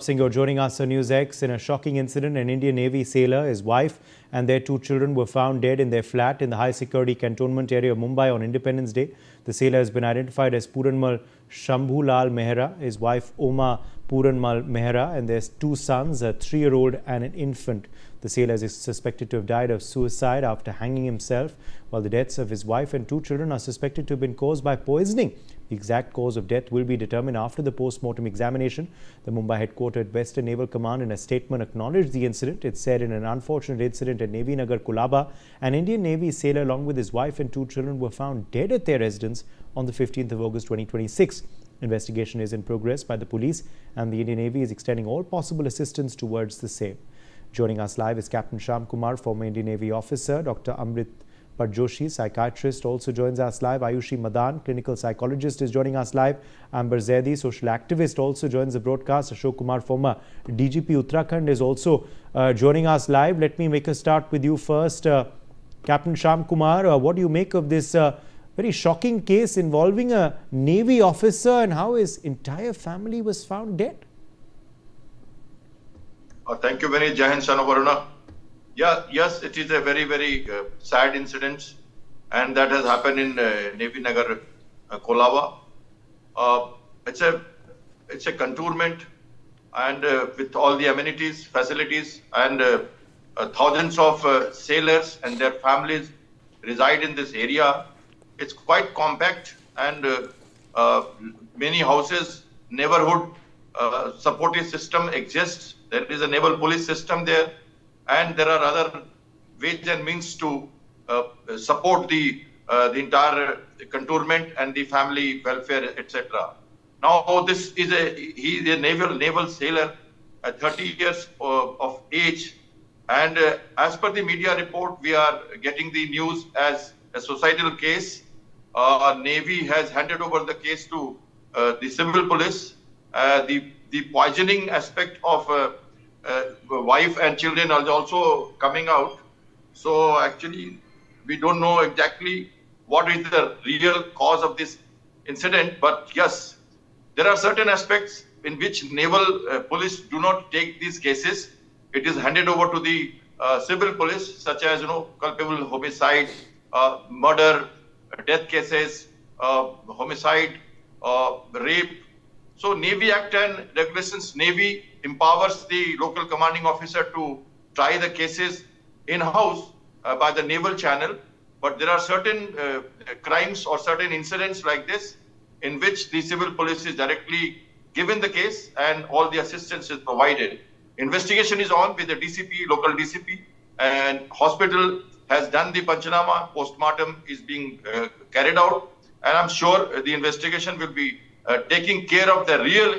Singer joining us on NewsX. In a shocking incident, an Indian Navy sailor, his wife and their 2 children were found dead in their flat in the high-security cantonment area of Mumbai on Independence Day. The sailor has been identified as Puranmal Shambhulal Mehra, his wife Oma Puranmal Mehra, and their 2 sons, a 3-year-old and an infant. The sailor is suspected to have died of suicide after hanging himself, while the deaths of his wife and 2 children are suspected to have been caused by poisoning. The exact cause of death will be determined after the post-mortem examination. The Mumbai headquartered Western Naval Command in a statement acknowledged the incident. It said in an unfortunate incident at Navy Nagar, Colaba, an Indian Navy sailor along with his wife and 2 children were found dead at their residence on the 15th of August 2026. Investigation is in progress by the police and the Indian Navy is extending all possible assistance towards the same. Joining us live is Captain Shyam Kumar, former Indian Navy officer. Dr. Amrit Joshi, psychiatrist, also joins us live. Ayushi Madan, clinical psychologist, is joining us live. Amber Zaidi, social activist, also joins the broadcast. Ashok Kumar, former DGP Uttarakhand, is also joining us live. Let me make a start with you first. Captain Shyam Kumar, what do you make of this very shocking case involving a Navy officer and how his entire family was found dead? Thank you very much, Jahan Sanovaruna. Yes, it is a very, very sad incident, and that has happened in Navy Nagar, Colaba. It's a cantonment, and with all the amenities, facilities, and thousands of sailors and their families reside in this area. It's quite compact, and many houses, neighborhood supportive system exists. There is a naval police system there. And there are other ways and means to support the entire cantonment and the family welfare, etc. Now, he is a naval sailor, 30 years of age, and as per the media report, we are getting the news as a societal case. Navy has handed over the case to the civil police. The poisoning aspect of wife and children are also coming out. So actually, we don't know exactly what is the real cause of this incident. But yes, there are certain aspects in which naval police do not take these cases. It is handed over to the civil police, such as culpable homicide, murder, death cases, homicide, rape. So Navy Act and Regulations, Navy empowers the local commanding officer to try the cases in-house by the naval channel. But there are certain crimes or certain incidents like this in which the civil police is directly given the case and all the assistance is provided. Investigation is on with the DCP, local DCP, and hospital has done the Panchanama. Postmortem is being carried out. And I'm sure the investigation will be taking care of the real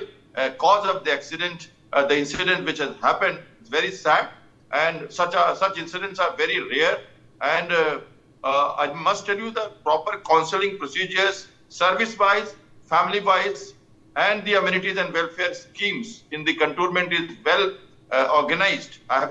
cause of the accident, the incident which has happened. It's very sad, and such incidents are very rare. And I must tell you the proper counseling procedures, service-wise, family-wise, and the amenities and welfare schemes in the cantonment is well organized. I have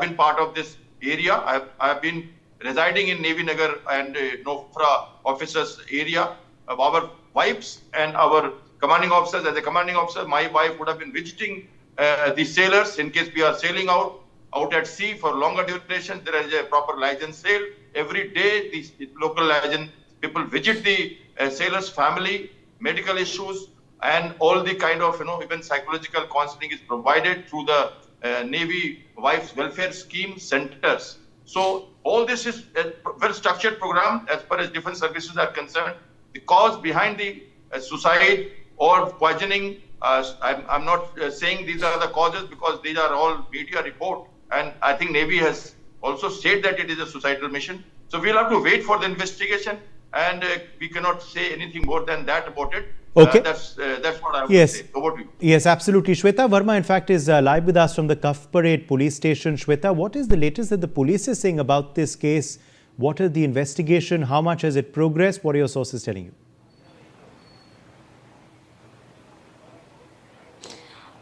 been part of this area. I have been residing in Navy Nagar and Nofra officers area. Our wives and our commanding officers, as a commanding officer, my wife would have been visiting the sailors in case we are sailing out at sea for longer duration. There is a proper license sale. Every day, the local license people visit the sailors' family, medical issues, and all the kind of, even psychological counseling is provided through the Navy Wives Welfare Scheme centers. So all this is a well-structured program as far as different services are concerned. The cause behind the suicide or poisoning, I'm not saying these are the causes because these are all media report. And I think Navy has also said that it is a suicidal mission. So we'll have to wait for the investigation, and we cannot say anything more than that about it. Okay. That's what I have to say. Over to you. Yes, absolutely. Shweta Verma, in fact, is live with us from the Cuff Parade police station. Shweta, what is the latest that the police is saying about this case? What is the investigation? How much has it progressed? What are your sources telling you?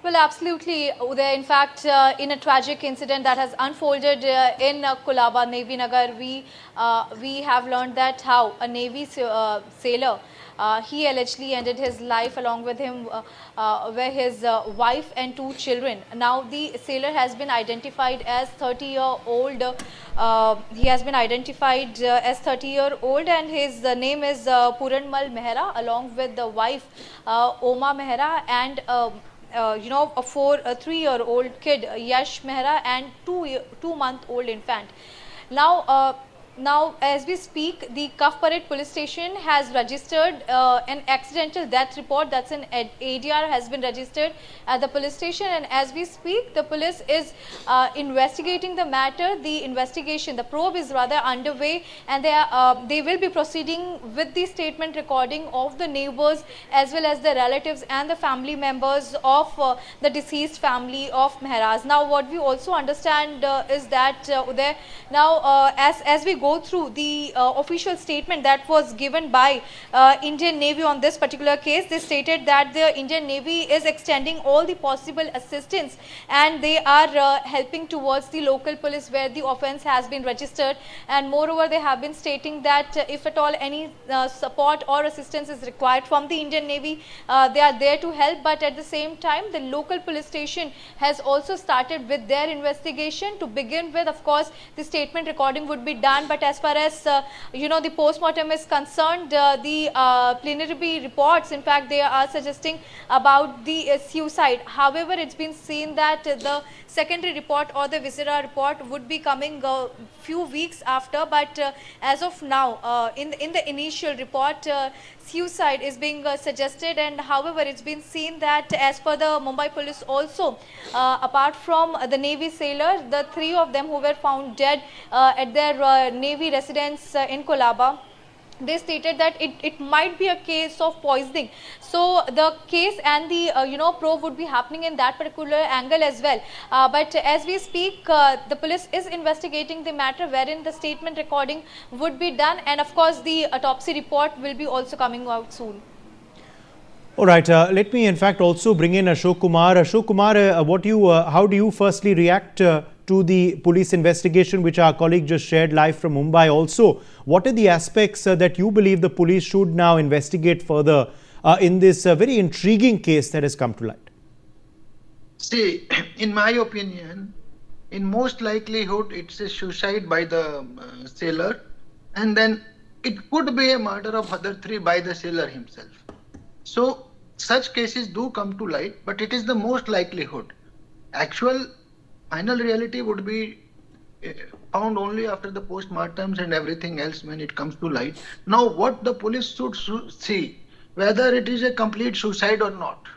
Well, Well, absolutely, Uday. In fact, in a tragic incident that has unfolded in Colaba, Navy Nagar, we have learned that how a Navy sailor, he allegedly ended his life. Along with him were his wife and two children. Now, the sailor has been identified as 30-year-old. He has been identified as 30-year-old, and his name is Puranmal Mehra, along with the wife Oma Mehra, and a 3-year-old kid, Yash Mehra, and 2-month-old infant. Now, now, as we speak, the Cuff Parade police station has registered an accidental death report. That's an ADR has been registered at the police station, and as we speak, the police is investigating the matter. The investigation, the probe is rather underway, and they will be proceeding with the statement recording of the neighbors as well as the relatives and the family members of the deceased family of Mehraz. Now, what we also understand is that Uday, now as we go through the official statement that was given by Indian Navy on this particular case, they stated that the Indian Navy is extending all the possible assistance, and they are helping towards the local police where the offence has been registered, and moreover they have been stating that if at all any support or assistance is required from the Indian Navy, they are there to help. But at the same time, the local police station has also started with their investigation. To begin with, of course, the statement recording would be done, but as far as the post-mortem is concerned, the plenary reports, in fact, they are suggesting about the suicide. However, it's been seen that the secondary report or the viscera report would be coming a few weeks after, but as of now, in the initial report, suicide is being suggested. And however, it's been seen that as per the Mumbai police also, apart from the Navy sailor, the 3 of them who were found dead at their Navy residence in Colaba, they stated that it might be a case of poisoning. So the case and the probe would be happening in that particular angle as well. But as we speak, the police is investigating the matter, wherein the statement recording would be done, and of course the autopsy report will be also coming out soon. All right, let me in fact also bring in Ashok Kumar. Ashok Kumar, how do you firstly react to the police investigation which our colleague just shared live from Mumbai? Also, what are the aspects that you believe the police should now investigate further in this very intriguing case that has come to light? See, in my opinion, in most likelihood, it's a suicide by the sailor, and then it could be a murder of other 3 by the sailor himself. So, such cases do come to light, but it is the most likelihood. Actual final reality would be found only after the post-mortems and everything else when it comes to light. Now, what the police should see, whether it is a complete suicide or not,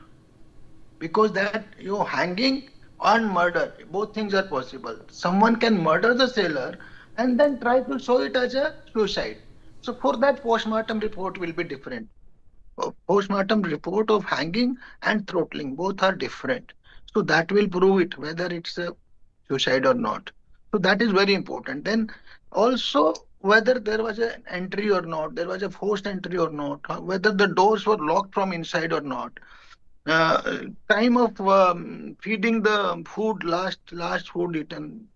because that hanging and murder, both things are possible. Someone can murder the sailor and then try to show it as a suicide. So for that, post-mortem report will be different. Post-mortem report of hanging and throttling, both are different. So that will prove it, whether it's a suicide or not. So that is very important. Then also whether there was an entry or not, there was a forced entry or not, whether the doors were locked from inside or not. Time of feeding the food, last food eaten,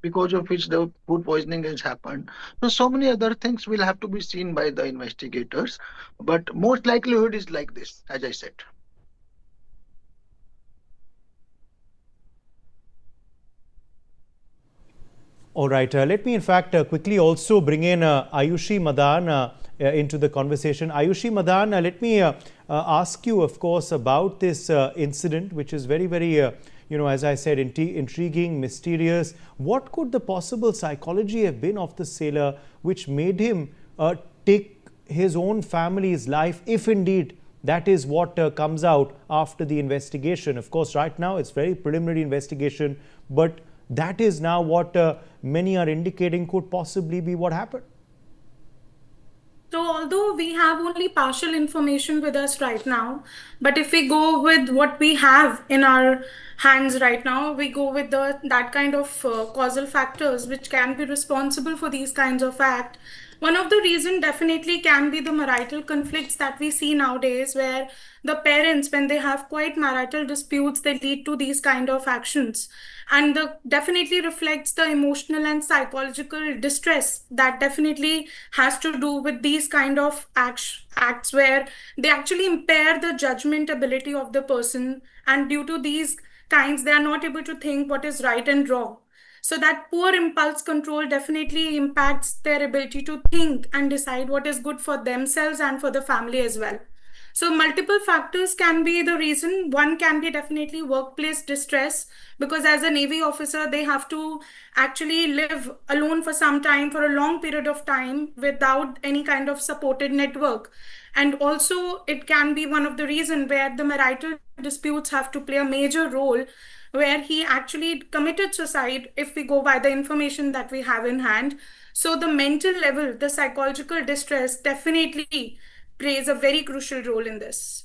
because of which the food poisoning has happened. So many other things will have to be seen by the investigators, but most likelihood is like this, as I said. All right, let me in fact quickly also bring in Ayushi Madan into the conversation. Ayushi Madan, let me ask you, of course, about this incident, which is very, very, as I said, intriguing, mysterious. What could the possible psychology have been of the sailor which made him take his own family's life, if indeed that is what comes out after the investigation? Of course, right now it's very preliminary investigation, but that is now what many are indicating could possibly be what happened. So although we have only partial information with us right now, but if we go with what we have in our hands right now, we go with that kind of causal factors which can be responsible for these kinds of acts. One of the reasons definitely can be the marital conflicts that we see nowadays, where the parents, when they have quite marital disputes, they lead to these kind of actions. And the definitely reflects the emotional and psychological distress that definitely has to do with these kind of acts where they actually impair the judgment ability of the person. And due to these kinds, they are not able to think what is right and wrong. So that poor impulse control definitely impacts their ability to think and decide what is good for themselves and for the family as well. So multiple factors can be the reason. One can be definitely workplace distress, because as a Navy officer, they have to actually live alone for some time, for a long period of time, without any kind of supported network. And also it can be one of the reason where the marital disputes have to play a major role, where he actually committed suicide, if we go by the information that we have in hand. So the mental level, the psychological distress definitely plays a very crucial role in this.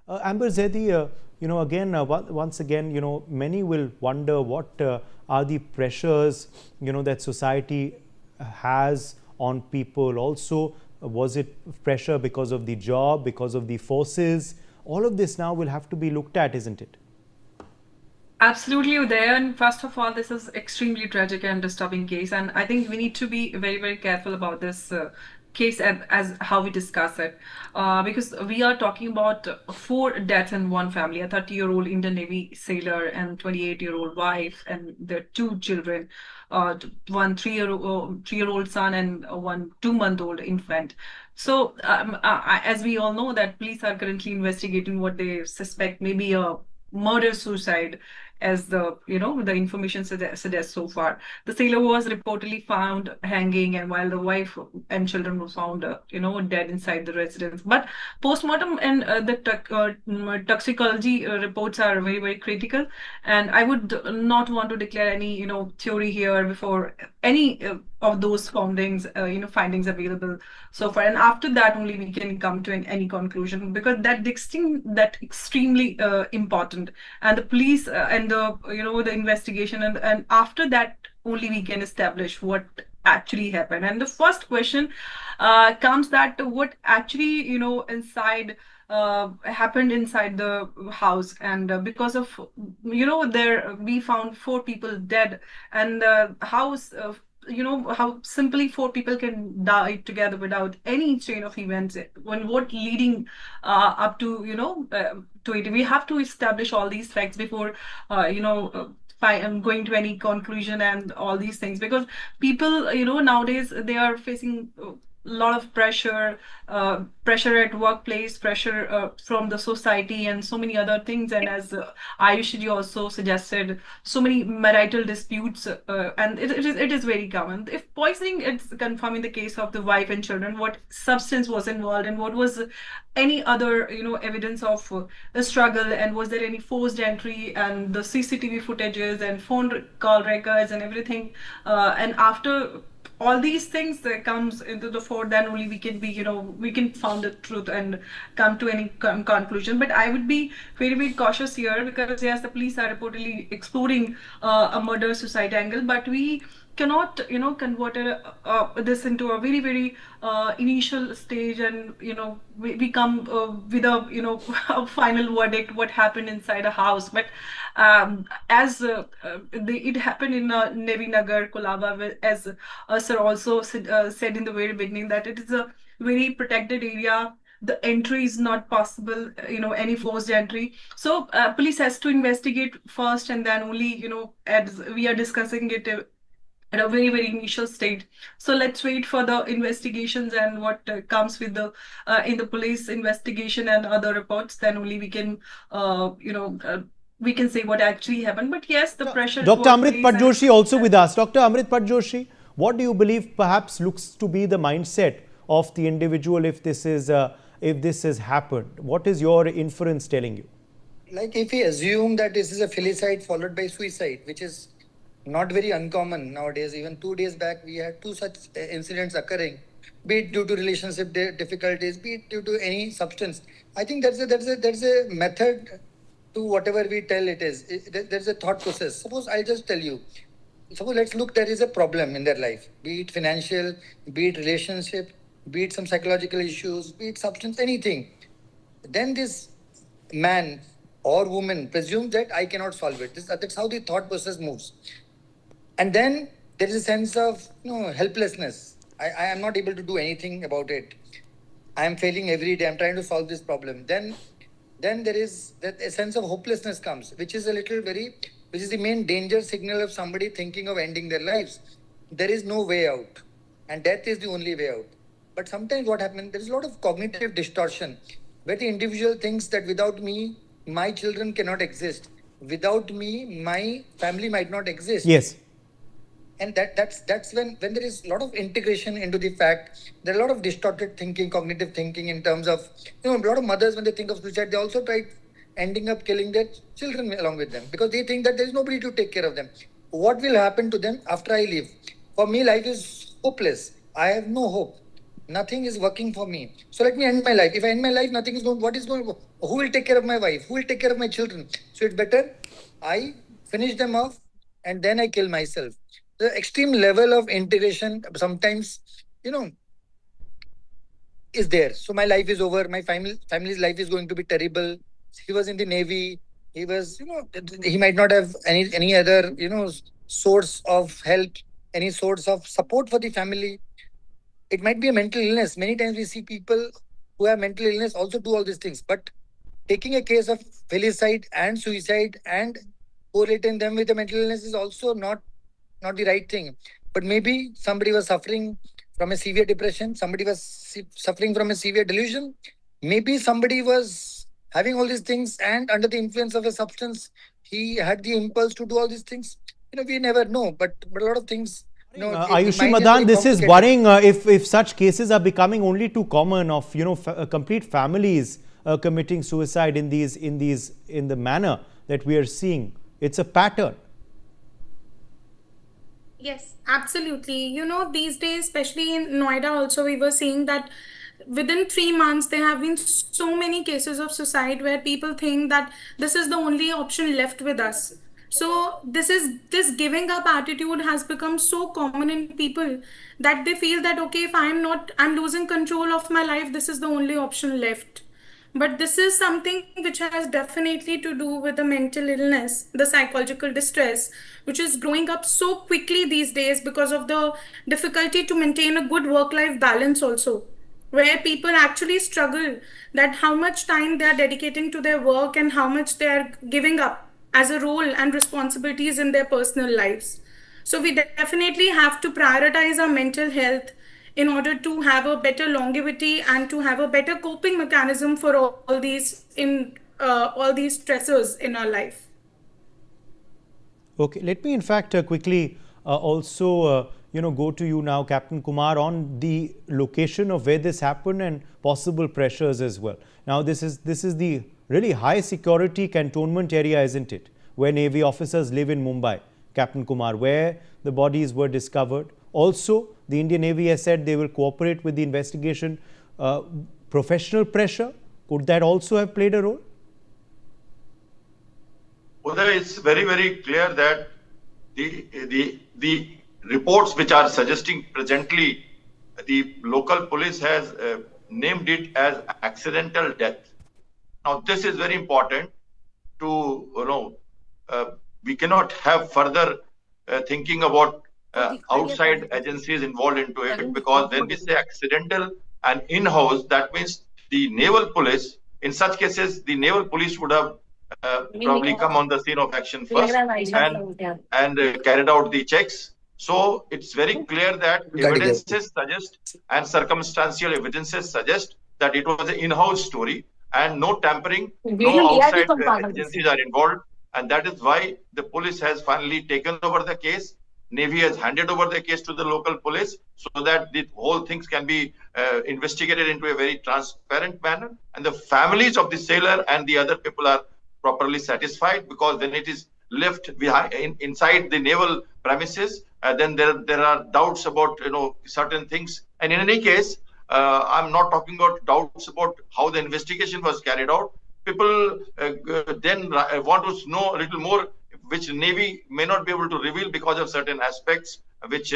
Amber Zaidi, again, once again, many will wonder what are the pressures, that society has on people. Also, was it pressure because of the job, because of the forces? All of this now will have to be looked at, isn't it? Absolutely, Uday. And first of all, this is extremely tragic and disturbing case, and I think we need to be very, very careful about this case as how we discuss it, because we are talking about four deaths in one family: a 30-year-old Indian Navy sailor and 28-year-old wife, and their two children, one three-year-old son and one 2-month-old infant. So, as we all know, that police are currently investigating what they suspect may be a murder suicide, as the information suggests so far. The sailor was reportedly found hanging, and while the wife and children were found dead inside the residence. But postmortem and the toxicology reports are very, very critical, and I would not want to declare any theory here before any of those findings available so far, and after that only we can come to any conclusion, because that extremely important. And the police and the investigation, and after that only we can establish what actually happened. And the first question comes that what actually inside happened inside the house. And because of there we found 4 people dead, and the house how simply 4 people can die together without any chain of events, when what leading up to to it. We have to establish all these facts before I'm going to any conclusion and all these things, because people nowadays they are facing a lot of pressure at workplace, pressure from the society, and so many other things. And as Ayushi also suggested, so many marital disputes, and it is very common. If poisoning, it's confirmed in the case of the wife and children, what substance was involved, and what was any other evidence of a struggle, and was there any forced entry, and the CCTV footages and phone call records and everything. And after all these things that comes into the fore, then only we can we can found the truth and come to any conclusion. But I would be very, very cautious here, because yes, the police are reportedly exploring a murder suicide angle, but we cannot convert this into a very, very initial stage, and we come with a a final verdict what happened inside a house. But as it happened in Navy Nagar, Colaba, as sir also said in the very beginning, that it is a very protected area. The entry is not possible, any forced entry. So police has to investigate first, and then only, as we are discussing it at a very, very initial stage. So let's wait for the investigations and what comes with the in the police investigation and other reports. Then only we can we can say what actually happened. But yes, the pressure. Dr. Amrit Patjoshi also with us. Dr. Amrit Patjoshi, what do you believe perhaps looks to be the mindset of the individual if this has happened? What is your inference telling you? Like, if we assume that this is a filicide followed by suicide, which is not very uncommon nowadays. Even 2 days back, we had 2 such incidents occurring, be it due to relationship difficulties, be it due to any substance. I think there's a method to whatever we tell it is. There's a thought process. Suppose I'll just tell you, suppose let's look, there is a problem in their life, be it financial, be it relationship, be it some psychological issues, be it substance, anything. Then this man or woman presumes that I cannot solve it. That's how the thought process moves. And then there is a sense of helplessness. I am not able to do anything about it. I am failing every day. I'm trying to solve this problem. Then there is that a sense of hopelessness comes, which is which is the main danger signal of somebody thinking of ending their lives. There is no way out, and death is the only way out. But sometimes what happens, there is a lot of cognitive distortion where the individual thinks that without me, my children cannot exist. Without me, my family might not exist. Yes. And that's when there is a lot of integration into the fact. There are a lot of distorted thinking, cognitive thinking in terms of, a lot of mothers, when they think of suicide, they also try ending up killing their children along with them because they think that there is nobody to take care of them. What will happen to them after I leave? For me, life is hopeless. I have no hope. Nothing is working for me. So let me end my life. If I end my life, nothing is going. What is going? Who will take care of my wife? Who will take care of my children? So it's better I finish them off and then I kill myself. The extreme level of integration sometimes, is there. So my life is over. My family's life is going to be terrible. He was in the Navy. He was, he might not have any other, source of help, any source of support for the family. It might be a mental illness. Many times we see people who have mental illness also do all these things. But taking a case of filicide and suicide and correlating them with a mental illness is also not the right thing. But maybe somebody was suffering from a severe depression. Somebody was suffering from a severe delusion. Maybe somebody was having all these things and under the influence of a substance, he had the impulse to do all these things. We never know. But a lot of things. Ayushi Madan, this is worrying if such cases are becoming only too common of complete families committing suicide in the manner that we are seeing. It's a pattern. Yes, absolutely. These days, especially in Noida, also, we were seeing that within 3 months, there have been so many cases of suicide where people think that this is the only option left with us. So this giving up attitude has become so common in people that they feel that, okay, if I'm losing control of my life, this is the only option left. But this is something which has definitely to do with the mental illness, the psychological distress, which is growing up so quickly these days because of the difficulty to maintain a good work-life balance also, where people actually struggle that how much time they are dedicating to their work and how much they are giving up as a role and responsibilities in their personal lives. So we definitely have to prioritize our mental health in order to have a better longevity and to have a better coping mechanism for all these stressors in our life. Okay, let me in fact quickly also go to you now, Captain Kumar, on the location of where this happened and possible pressures as well. Now this is the really high security cantonment area, isn't it, where Navy officers live in Mumbai, Captain Kumar, where the bodies were discovered. Also, the Indian Navy has said they will cooperate with the investigation. Professional pressure, could that also have played a role? Uday, it's very, very clear that the reports which are suggesting presently, the local police has named it as accidental death. Now, this is very important to, we cannot have further thinking about outside agencies involved into it, because when we say accidental and in-house, that means the naval police, in such cases, the naval police would have probably come on the scene of action first and carried out the checks. So it's very clear that evidences suggest and circumstantial evidences suggest that it was an in-house story and no tampering, no outside agencies are involved. And that is why the police has finally taken over the case. Navy has handed over the case to the local police so that the whole things can be investigated into a very transparent manner. And the families of the sailor and the other people are properly satisfied, because when it is left behind inside the naval premises, then there are doubts about certain things. And in any case, I'm not talking about doubts about how the investigation was carried out. People then want to know a little more which Navy may not be able to reveal because of certain aspects which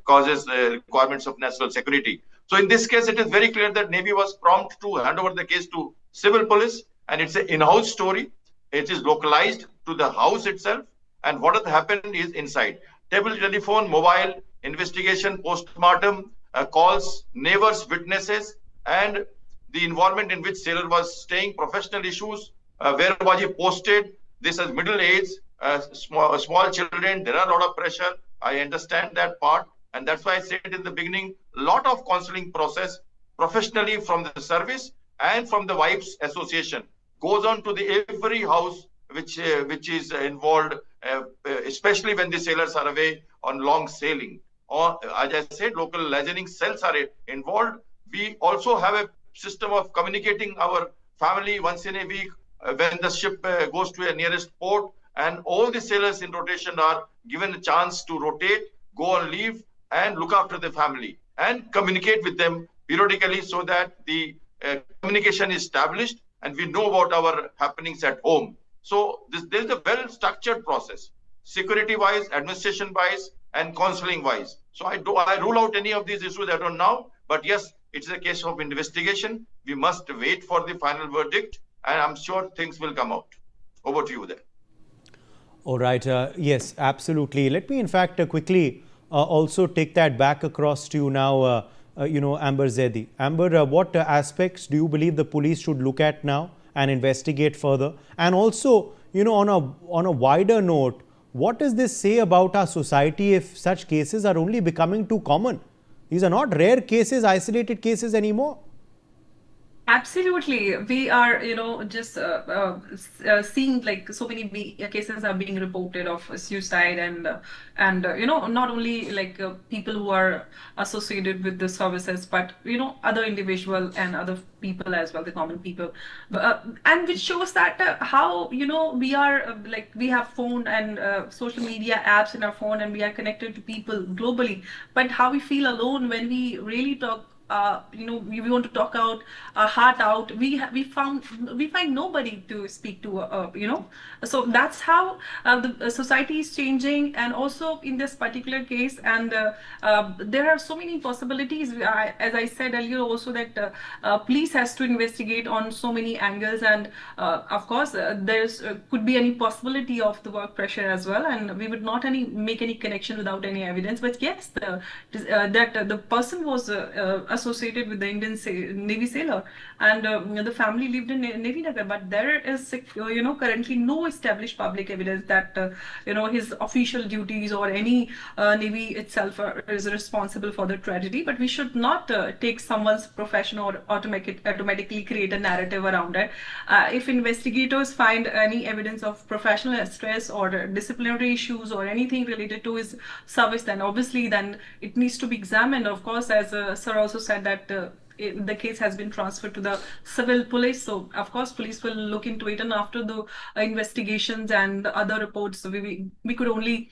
causes requirements of national security. So in this case, it is very clear that Navy was prompt to hand over the case to civil police, and it's an in-house story. It is localized to the house itself, and what has happened is inside. Table telephone, mobile, investigation, post-mortem, calls, neighbors, witnesses, and the environment in which sailor was staying, professional issues, where was he posted, this is middle age, small children, there are a lot of pressure. I understand that part. And that's why I said in the beginning, a lot of counseling process professionally from the service and from the wives association goes on to the every house which is involved, especially when the sailors are away on long sailing. Or as I said, local liaising cells are involved. We also have a system of communicating our family once in a week when the ship goes to a nearest port, and all the sailors in rotation are given a chance to rotate, go on leave, and look after the family and communicate with them periodically so that the communication is established and we know about our happenings at home. So there is a well-structured process, security-wise, administration-wise, and counseling-wise. So I rule out any of these issues as of now, but yes, it's a case of investigation. We must wait for the final verdict, and I'm sure things will come out. Over to you there. All right. Yes, absolutely. Let me, in fact, quickly also take that back across to you now, Amber Zaidi. Amber, what aspects do you believe the police should look at now and investigate further? And also, on a wider note, what does this say about our society if such cases are only becoming too common? These are not rare cases, isolated cases anymore. Absolutely. We are, just seeing like so many cases are being reported of suicide and not only like people who are associated with the services, but, other individual and other people as well, the common people. And which shows that how, we are we have phone and social media apps in our phone and we are connected to people globally, but how we feel alone when we really talk. We want to talk out our heart out. We find nobody to speak to. So that's how the society is changing, and also in this particular case, and there are so many possibilities. As I said earlier, also that police has to investigate on so many angles, and of course there's could be any possibility of the work pressure as well, and we would not make any connection without any evidence. But yes, that the person was associated with the Indian Navy sailor, and the family lived in Navy Nagar, but there is currently no established public evidence that his official duties or any Navy itself is responsible for the tragedy. But we should not take someone's profession or automatically create a narrative around it. If investigators find any evidence of professional stress or disciplinary issues or anything related to his service, then obviously it needs to be examined. Of course, as Sir also said that the case has been transferred to the civil police, so of course police will look into it, and after the investigations and other reports, we could only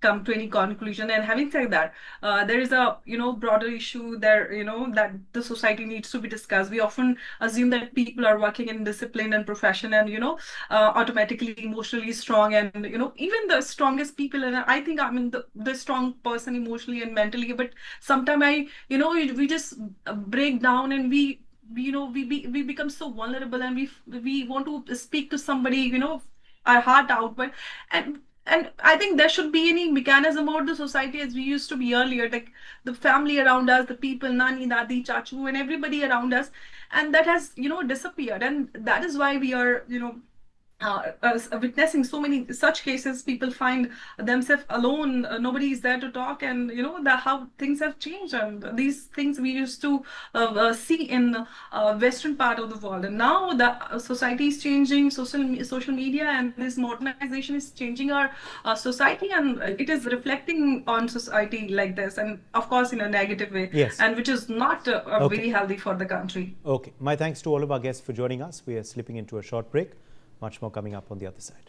come to any conclusion. And having said that, there is a broader issue there, that the society needs to be discussed. We often assume that people are working in discipline and profession and automatically emotionally strong, and even the strongest people, and I think the strong person emotionally and mentally, but sometimes we just break down and we become so vulnerable, and we want to speak to somebody, our heart out, but and I think there should be any mechanism about the society as we used to be earlier, like the family around us, the people, nani, dadi, chachu, and everybody around us, and that has disappeared, and that is why we are witnessing so many such cases. People find themselves alone, nobody is there to talk, and how things have changed, and these things we used to see in western part of the world, and now the society is changing. Social media and this modernization is changing our society, and it is reflecting on society like this, and of course in a negative way. Yes. And which is not very healthy for the country. Okay, my thanks to all of our guests for joining us. We are slipping into a short break. Much more coming up on the other side.